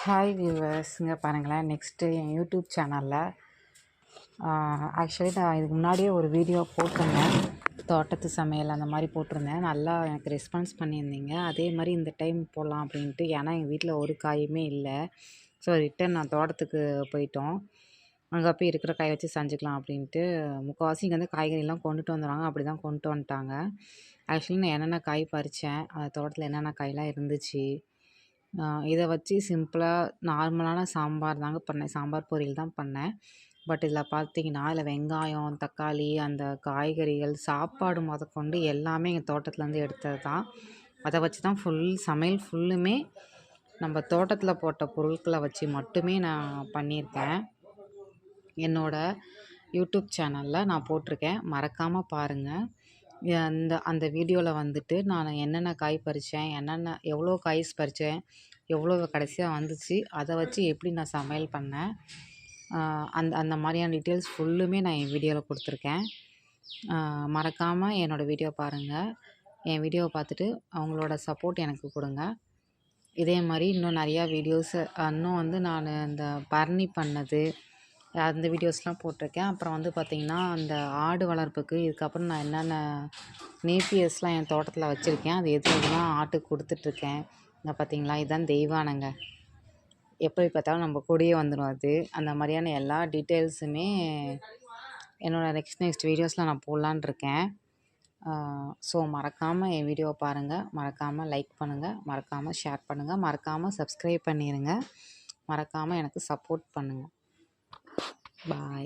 Hi viewers, இங்கே பாருங்களேன். Next என் YouTube சேனலில் ஆக்சுவலி நான் இதுக்கு முன்னாடியே ஒரு வீடியோ போட்டிருந்தேன். தோட்டத்து சமையல் அந்த மாதிரி போட்டிருந்தேன். நல்லா எனக்கு ரெஸ்பான்ஸ் பண்ணியிருந்தீங்க. அதே மாதிரி இந்த டைம் போடலாம் அப்படின்ட்டு. ஏன்னா எங்கள் வீட்டில் ஒரு காயுமே இல்லை. ஸோ ரிட்டன் நான் தோட்டத்துக்கு போயிட்டோம். அங்கே போய் இருக்கிற காயை வச்சு செஞ்சுக்கலாம் அப்படின்ட்டு. முக்கால்வாசி இங்கே வந்து காய்கறிலாம் கொண்டுட்டு வந்துடுவாங்க. அப்படி தான் கொண்டுட்டு வந்துட்டாங்க. ஆக்சுவலி நான் என்னென்ன காய் பறித்தேன், அந்த தோட்டத்தில் என்னென்ன காயெலாம் இருந்துச்சு, இதை வச்சு சிம்பிளாக நார்மலான சாம்பார் தாங்க பண்ணேன். சாம்பார் பொரியல் தான் பண்ணேன். பட் இதில் பார்த்தீங்கன்னா, இதில் வெங்காயம், தக்காளி, அந்த காய்கறிகள், சாப்பாடு முதற்கொண்டு எல்லாமே எங்கள் தோட்டத்துலேருந்து எடுத்தது தான். அதை வச்சு தான் சமையல் ஃபுல்லுமே நம்ம தோட்டத்தில் போட்ட பொருட்களை வச்சு மட்டுமே நான் பண்ணியிருக்கேன். என்னோடய யூடியூப் சேனலில் நான் போட்டிருக்கேன், மறக்காமல் பாருங்கள். அந்த வீடியோவில் வந்துட்டு நான் என்னென்ன காய் பறித்தேன், எவ்வளோ காய்ஸ் பறித்தேன், எவ்வளோ கடைசியாக வந்துச்சு, அதை வச்சு எப்படி நான் சமையல் பண்ணேன், அந்த மாதிரியான டீட்டெயில்ஸ் ஃபுல்லுமே நான் என் வீடியோவில் கொடுத்துருக்கேன். மறக்காமல் என்னோடய வீடியோ பாருங்கள். என் வீடியோவை பார்த்துட்டு அவங்களோட சப்போர்ட் எனக்கு கொடுங்க. இதே மாதிரி இன்னும் நிறையா வீடியோஸு இன்னும் வந்து நான் இந்த பரணி பண்ணது அந்த வீடியோஸ்லாம் போட்டிருக்கேன். அப்புறம் வந்து பார்த்திங்கன்னா, அந்த ஆடு வளர்ப்புக்கு இதுக்கப்புறம் நான் என்னென்ன நேப்பியர்ஸ்லாம் என் தோட்டத்தில் வச்சுருக்கேன், அது எதுலாம் ஆட்டுக்கு கொடுத்துட்ருக்கேன். இங்கே பார்த்திங்களா, இதுதான் தெய்வானங்க. எப்படி பார்த்தாலும் நம்ம கூடயே வந்துடும் அது. அந்த மாதிரியான எல்லா டீட்டெயில்ஸுமே என்னோடய நெக்ஸ்ட் வீடியோஸில் நான் போடலான் இருக்கேன். ஸோ மறக்காமல் என் வீடியோவை பாருங்கள். மறக்காமல் லைக் பண்ணுங்கள், மறக்காமல் ஷேர் பண்ணுங்கள், மறக்காமல் சப்ஸ்கிரைப் பண்ணிடுங்க, மறக்காமல் எனக்கு சப்போர்ட் பண்ணுங்கள். பாய்.